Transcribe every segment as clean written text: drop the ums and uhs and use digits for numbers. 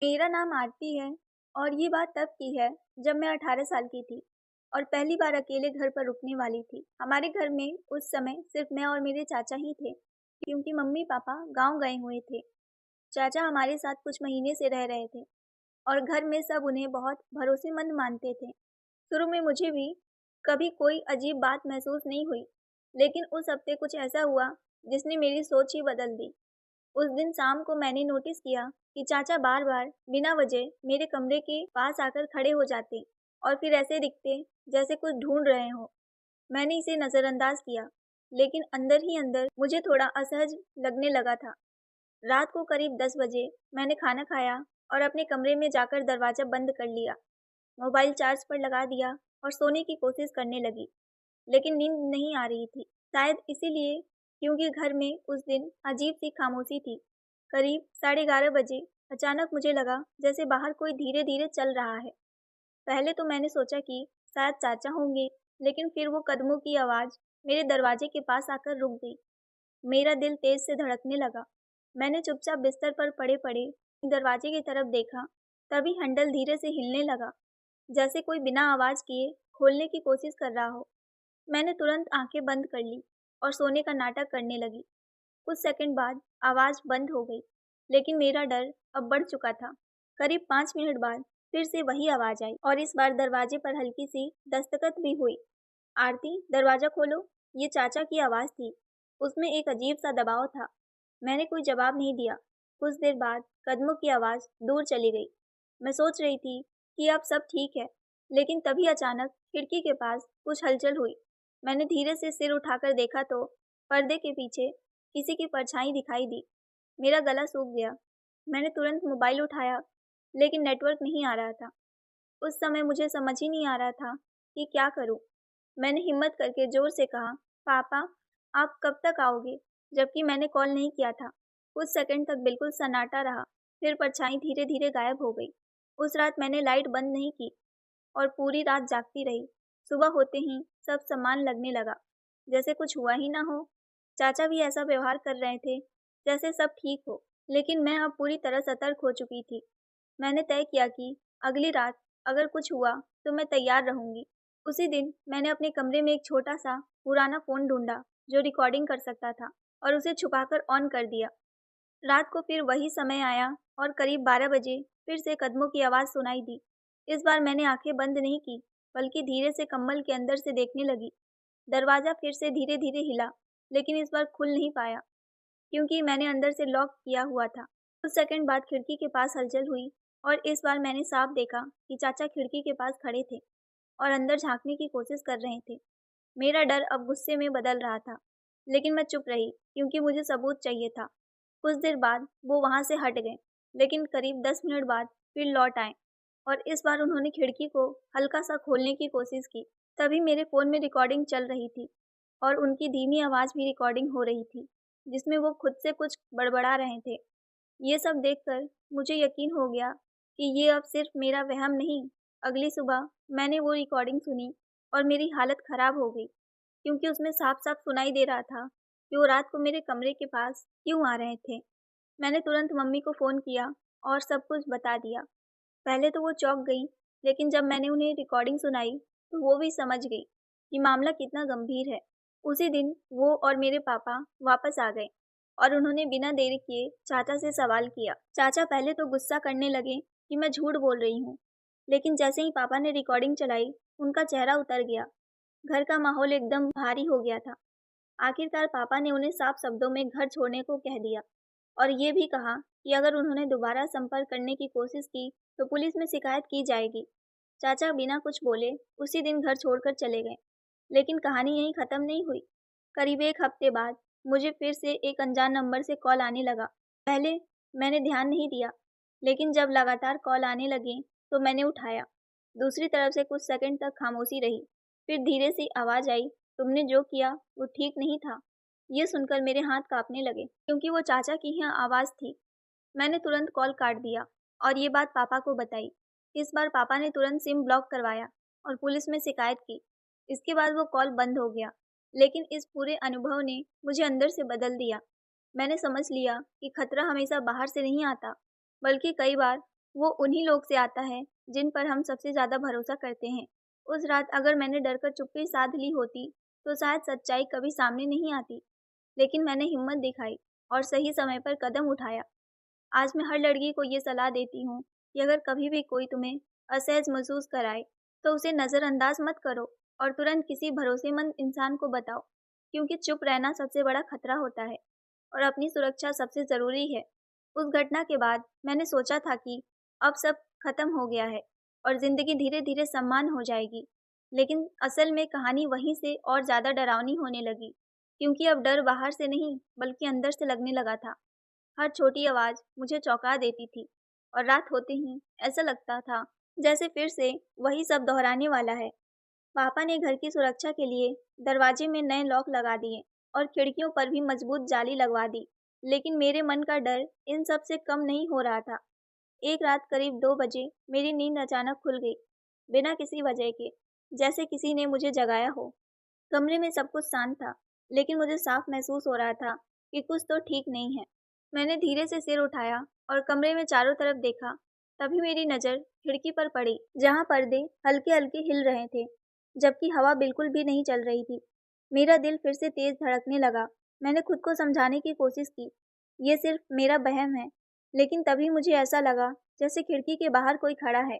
मेरा नाम आरती है और ये बात तब की है जब मैं 18 साल की थी और पहली बार अकेले घर पर रुकने वाली थी। हमारे घर में उस समय सिर्फ मैं और मेरे चाचा ही थे क्योंकि मम्मी पापा गांव गए हुए थे। चाचा हमारे साथ कुछ महीने से रह रहे थे और घर में सब उन्हें बहुत भरोसेमंद मानते थे। शुरू में मुझे भी कभी कोई अजीब बात महसूस नहीं हुई, लेकिन उस हफ्ते कुछ ऐसा हुआ जिसने मेरी सोच ही बदल दी। उस दिन शाम को मैंने नोटिस किया कि चाचा बार-बार बिना वजह मेरे कमरे के पास आकर खड़े हो जाते और फिर ऐसे दिखते जैसे कुछ ढूंढ रहे हो। मैंने इसे नज़रअंदाज किया, लेकिन अंदर ही अंदर मुझे थोड़ा असहज लगने लगा था। रात को करीब 10 बजे मैंने खाना खाया और अपने कमरे में जाकर दरवाज़ा बंद कर लिया। मोबाइल चार्ज पर लगा दिया और सोने की कोशिश करने लगी, लेकिन नींद नहीं आ रही थी। शायद इसीलिए क्योंकि घर में उस दिन अजीब-सी खामोशी थी। करीब 11:30 बजे अचानक मुझे लगा जैसे बाहर कोई धीरे-धीरे चल रहा है। पहले तो मैंने सोचा कि शायद चाचा होंगे, लेकिन फिर वो कदमों की आवाज़ मेरे दरवाजे के पास आकर रुक गई। मेरा दिल तेज़ से धड़कने लगा। मैंने चुपचाप बिस्तर पर पड़े-पड़े दरवाजे की तरफ देखा, तभी हैंडल धीरे से हिलने लगा, जैसे कोई बिना आवाज़ किए खोलने की कोशिश कर रहा हो। मैंने तुरंत आंखें बंद कर ली और सोने का नाटक करने लगी। कुछ सेकंड बाद आवाज़ बंद हो गई, लेकिन मेरा डर अब बढ़ चुका था। करीब 5 मिनट बाद फिर से वही आवाज़ आई और इस बार दरवाजे पर हल्की सी दस्तखत भी हुई। आरती, दरवाज़ा खोलो। ये चाचा की आवाज़ थी। उसमें एक अजीब सा दबाव था। मैंने कोई जवाब नहीं दिया। कुछ देर बाद कदमों की आवाज़ दूर चली गई। मैं सोच रही थी कि अब सब ठीक है, लेकिन तभी अचानक खिड़की के पास कुछ हलचल हुई। मैंने धीरे से सिर उठाकर देखा तो पर्दे के पीछे किसी की परछाई दिखाई दी। मेरा गला सूख गया। मैंने तुरंत मोबाइल उठाया, लेकिन नेटवर्क नहीं आ रहा था। उस समय मुझे समझ ही नहीं आ रहा था कि क्या करूं। मैंने हिम्मत करके ज़ोर से कहा, पापा, आप कब तक आओगे? जबकि मैंने कॉल नहीं किया था। कुछ सेकंड तक बिल्कुल सन्नाटा रहा, फिर परछाई धीरे-धीरे गायब हो गई। उस रात मैंने लाइट बंद नहीं की और पूरी रात जागती रही। सुबह होते ही सब समान लगने लगा, जैसे कुछ हुआ ही ना हो। चाचा भी ऐसा व्यवहार कर रहे थे, जैसे सब ठीक हो, लेकिन मैं अब पूरी तरह सतर्क हो चुकी थी। मैंने तय किया कि अगली रात अगर कुछ हुआ तो मैं तैयार रहूंगी। उसी दिन मैंने अपने कमरे में एक छोटा-सा पुराना फ़ोन ढूँढा, जो रिकॉर्डिंग कर सकता था और उसे छुपाकर ऑन कर दिया। रात को फिर वही समय आया और करीब 12 बजे फिर से कदमों की आवाज़ सुनाई दी। इस बार मैंने आंखें बंद नहीं की, बल्कि धीरे से कंबल के अंदर से देखने लगी। दरवाज़ा फिर से धीरे-धीरे हिला, लेकिन इस बार खुल नहीं पाया, क्योंकि मैंने अंदर से लॉक किया हुआ था। कुछ सेकंड बाद खिड़की के पास हलचल हुई और इस बार मैंने साफ देखा कि चाचा खिड़की के पास खड़े थे और अंदर झाँकने की कोशिश कर रहे थे। मेरा डर अब गुस्से में बदल रहा था, लेकिन मैं चुप रही क्योंकि मुझे सबूत चाहिए था। कुछ देर बाद वो वहाँ से हट गए, लेकिन करीब 10 मिनट बाद फिर लौट आए और इस बार उन्होंने खिड़की को हल्का-सा खोलने की कोशिश की। तभी मेरे फ़ोन में रिकॉर्डिंग चल रही थी और उनकी धीमी आवाज़ भी रिकॉर्डिंग हो रही थी, जिसमें वो खुद से कुछ बड़बड़ा रहे थे। ये सब देखकर मुझे यकीन हो गया कि ये अब सिर्फ मेरा वहम नहीं। अगली सुबह मैंने वो रिकॉर्डिंग सुनी और मेरी हालत खराब हो गई, क्योंकि उसमें साफ-साफ सुनाई दे रहा था कि वो रात को मेरे कमरे के पास क्यों आ रहे थे। मैंने तुरंत मम्मी को फ़ोन किया और सब कुछ बता दिया। पहले तो वो चौंक गईं, लेकिन जब मैंने उन्हें रिकॉर्डिंग सुनाई, तो वो भी समझ गई कि मामला कितना गंभीर है। उसी दिन वो और मेरे पापा वापस आ गए और उन्होंने बिना देरी किए चाचा से सवाल किया। चाचा पहले तो गुस्सा करने लगे कि मैं झूठ बोल रही हूँ, लेकिन जैसे ही पापा ने रिकॉर्डिंग चलाई, उनका चेहरा उतर गया। घर का माहौल एकदम भारी हो गया था। आखिरकार पापा ने उन्हें साफ शब्दों में घर छोड़ने को कह दिया और ये भी कहा कि अगर उन्होंने दोबारा संपर्क करने की कोशिश की तो पुलिस में शिकायत की जाएगी। चाचा बिना कुछ बोले उसी दिन घर छोड़कर चले गए। लेकिन कहानी यहीं ख़त्म नहीं हुई। करीब 1 हफ्ते बाद मुझे फिर से एक अनजान नंबर से कॉल आने लगा। पहले मैंने ध्यान नहीं दिया, लेकिन जब लगातार कॉल आने लगे तो मैंने उठाया। दूसरी तरफ से कुछ सेकंड तक खामोशी रही। फिर धीरे से आवाज़ आई, तुमने जो किया वो ठीक नहीं था। ये सुनकर मेरे हाथ काँपने लगे, क्योंकि वो चाचा की ही आवाज़ थी। मैंने तुरंत कॉल काट दिया और ये बात पापा को बताई। इस बार पापा ने तुरंत सिम ब्लॉक करवाया और पुलिस में शिकायत की। इसके बाद वो कॉल बंद हो गया, लेकिन इस पूरे अनुभव ने मुझे अंदर से बदल दिया। मैंने समझ लिया कि खतरा हमेशा बाहर से नहीं आता, बल्कि कई बार वो उन्हीं लोग से आता है जिन पर हम सबसे ज़्यादा भरोसा करते हैं। उस रात अगर मैंने डरकर चुप्पी साध ली होती, तो शायद सच्चाई कभी सामने नहीं आती। लेकिन मैंने हिम्मत दिखाई और सही समय पर कदम उठाया। आज मैं हर लड़की को ये सलाह देती हूँ कि अगर कभी भी कोई तुम्हें असहज महसूस कराए, तो उसे नज़रअंदाज मत करो और तुरंत किसी भरोसेमंद इंसान को बताओ, क्योंकि चुप रहना सबसे बड़ा खतरा होता है और अपनी सुरक्षा सबसे ज़रूरी है। उस घटना के बाद मैंने सोचा था कि अब सब खत्म हो गया है और ज़िंदगी धीरे-धीरे सम्मान हो जाएगी। लेकिन असल में कहानी वहीं से और ज़्यादा डरावनी होने लगी, क्योंकि अब डर बाहर से नहीं बल्कि अंदर से लगने लगा था। हर छोटी आवाज़ मुझे चौंका देती थी और रात होते ही ऐसा लगता था जैसे फिर से वही सब दोहराने वाला है। पापा ने घर की सुरक्षा के लिए दरवाजे में नए लॉक लगा दिए और खिड़कियों पर भी मजबूत जाली लगवा दी। लेकिन मेरे मन का डर इन सब से कम नहीं हो रहा था। एक रात करीब 2 बजे मेरी नींद अचानक खुल गई, बिना किसी वजह के, जैसे किसी ने मुझे जगाया हो। कमरे में सब कुछ शांत था, लेकिन मुझे साफ महसूस हो रहा था कि कुछ तो ठीक नहीं है। मैंने धीरे से सिर उठाया और कमरे में चारों तरफ देखा। तभी मेरी नज़र खिड़की पर पड़ी, जहाँ पर्दे हल्के-हल्के हिल रहे थे, जबकि हवा बिल्कुल भी नहीं चल रही थी। मेरा दिल फिर से तेज़ धड़कने लगा। मैंने खुद को समझाने की कोशिश की, ये सिर्फ मेरा वहम है, लेकिन तभी मुझे ऐसा लगा जैसे खिड़की के बाहर कोई खड़ा है।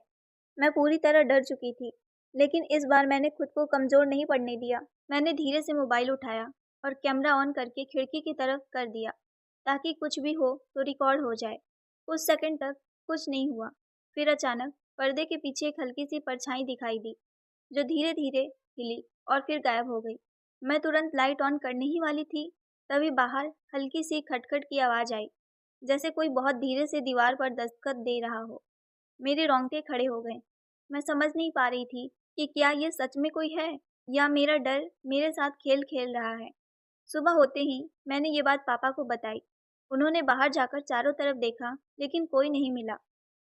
मैं पूरी तरह डर चुकी थी, लेकिन इस बार मैंने खुद को कमज़ोर नहीं पड़ने दिया। मैंने धीरे से मोबाइल उठाया और कैमरा ऑन करके खिड़की की तरफ कर दिया, ताकि कुछ भी हो तो रिकॉर्ड हो जाए। कुछ सेकंड तक कुछ नहीं हुआ। फिर अचानक पर्दे के पीछे एक हल्की-सी परछाई दिखाई दी, जो धीरे-धीरे हिली और फिर गायब हो गई। मैं तुरंत लाइट ऑन करने ही वाली थी, तभी बाहर हल्की-सी खटखट की आवाज़ आई, जैसे कोई बहुत धीरे से दीवार पर दस्तखत दे रहा हो। मेरे रोंगटे खड़े हो गए। मैं समझ नहीं पा रही थी कि क्या ये सच में कोई है या मेरा डर मेरे साथ खेल खेल रहा है। सुबह होते ही मैंने ये बात पापा को बताई। उन्होंने बाहर जाकर चारों तरफ देखा, लेकिन कोई नहीं मिला।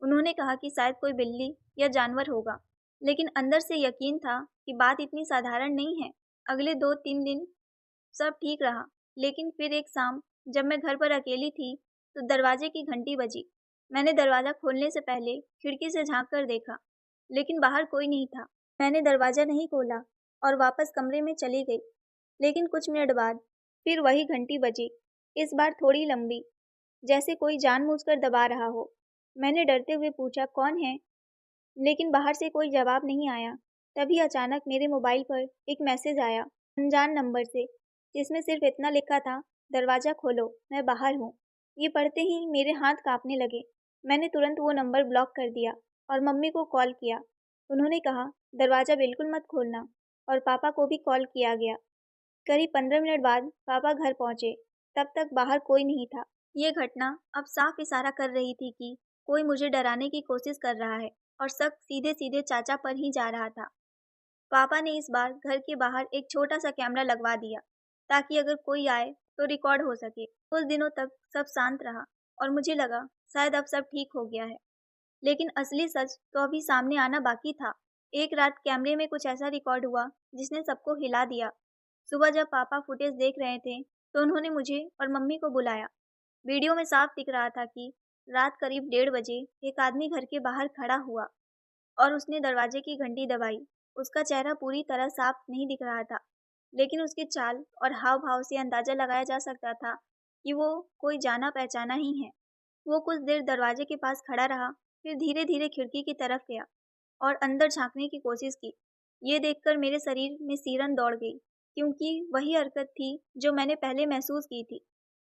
उन्होंने कहा कि शायद कोई बिल्ली या जानवर होगा, लेकिन अंदर से यकीन था कि बात इतनी साधारण नहीं है। अगले 2-3 दिन सब ठीक रहा, लेकिन फिर एक शाम जब मैं घर पर अकेली थी, तो दरवाजे की घंटी बजी। मैंने दरवाज़ा खोलने से पहले खिड़की से झाँक कर देखा, लेकिन बाहर कोई नहीं था। मैंने दरवाज़ा नहीं खोला और वापस कमरे में चली गई। लेकिन कुछ मिनट बाद फिर वही घंटी बजी, इस बार थोड़ी लंबी, जैसे कोई जानबूझकर दबा रहा हो। मैंने डरते हुए पूछा, कौन है? लेकिन बाहर से कोई जवाब नहीं आया। तभी अचानक मेरे मोबाइल पर एक मैसेज आया, अनजान नंबर से, जिसमें सिर्फ इतना लिखा था, दरवाज़ा खोलो, मैं बाहर हूँ। ये पढ़ते ही मेरे हाथ काँपने लगे। मैंने तुरंत वो नंबर ब्लॉक कर दिया और मम्मी को कॉल किया। उन्होंने कहा, दरवाज़ा बिल्कुल मत खोलना, और पापा को भी कॉल किया गया। करीब 15 मिनट बाद पापा घर पहुँचे। तब तक बाहर कोई नहीं था। ये घटना अब साफ इशारा कर रही थी कि कोई मुझे डराने की कोशिश कर रहा है और शक सीधे-सीधे चाचा पर ही जा रहा था। पापा ने इस बार घर के बाहर एक छोटा-सा कैमरा लगवा दिया, ताकि अगर कोई आए तो रिकॉर्ड हो सके। कुछ दिनों तक सब शांत रहा और मुझे लगा शायद अब सब ठीक हो गया है। लेकिन असली सच तो अभी सामने आना बाकी था। एक रात कैमरे में कुछ ऐसा रिकॉर्ड हुआ जिसने सबको हिला दिया। सुबह जब पापा फुटेज देख रहे थे, तो उन्होंने मुझे और मम्मी को बुलाया। वीडियो में साफ दिख रहा था कि रात करीब 1:30 बजे एक आदमी घर के बाहर खड़ा हुआ और उसने दरवाजे की घंटी दबाई। उसका चेहरा पूरी तरह साफ नहीं दिख रहा था, लेकिन उसकी चाल और हाव-भाव से अंदाज़ा लगाया जा सकता था कि वो कोई जाना-पहचाना ही है। वो कुछ देर दरवाजे के पास खड़ा रहा, फिर धीरे-धीरे खिड़की की तरफ गया और अंदर झाँकने की कोशिश की। ये देखकर मेरे शरीर में सिरन दौड़ गई, क्योंकि वही हरकत थी जो मैंने पहले महसूस की थी।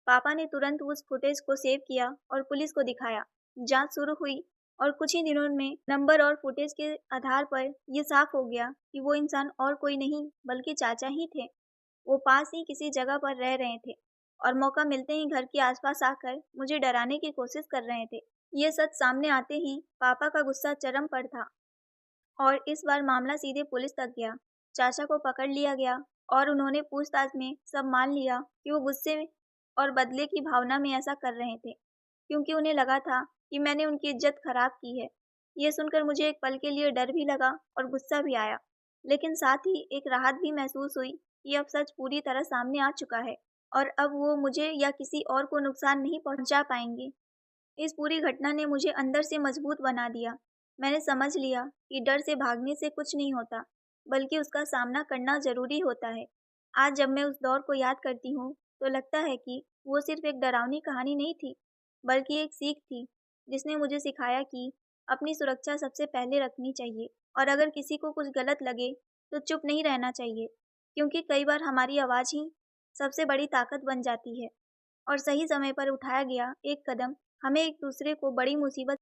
पापा ने तुरंत उस फुटेज को सेव किया और पुलिस को दिखाया। जांच शुरू हुई और कुछ ही दिनों में नंबर और फुटेज के आधार पर ये साफ हो गया कि वो इंसान और कोई नहीं बल्कि चाचा ही थे। वो पास ही किसी जगह पर रह रहे थे और मौका मिलते ही घर के आसपास आकर मुझे डराने की कोशिश कर रहे थे। ये सच सामने आते ही पापा का गुस्सा चरम पर था और इस बार मामला सीधे पुलिस तक गया। चाचा को पकड़ लिया गया और उन्होंने पूछताछ में सब मान लिया कि वो गुस्से और बदले की भावना में ऐसा कर रहे थे, क्योंकि उन्हें लगा था कि मैंने उनकी इज्जत खराब की है। ये सुनकर मुझे एक पल के लिए डर भी लगा और गुस्सा भी आया, लेकिन साथ ही एक राहत भी महसूस हुई कि अब सच पूरी तरह सामने आ चुका है और अब वो मुझे या किसी और को नुकसान नहीं पहुंचा पाएंगे। इस पूरी घटना ने मुझे अंदर से मजबूत बना दिया। मैंने समझ लिया कि डर से भागने से कुछ नहीं होता, बल्कि उसका सामना करना ज़रूरी होता है। आज जब मैं उस दौर को याद करती हूँ, तो लगता है कि वो सिर्फ़ एक डरावनी कहानी नहीं थी, बल्कि एक सीख थी, जिसने मुझे सिखाया कि अपनी सुरक्षा सबसे पहले रखनी चाहिए और अगर किसी को कुछ गलत लगे, तो चुप नहीं रहना चाहिए, क्योंकि कई बार हमारी आवाज़ ही सबसे बड़ी ताकत बन जाती है और सही समय पर उठाया गया एक कदम हमें एक दूसरे को बड़ी मुसीबत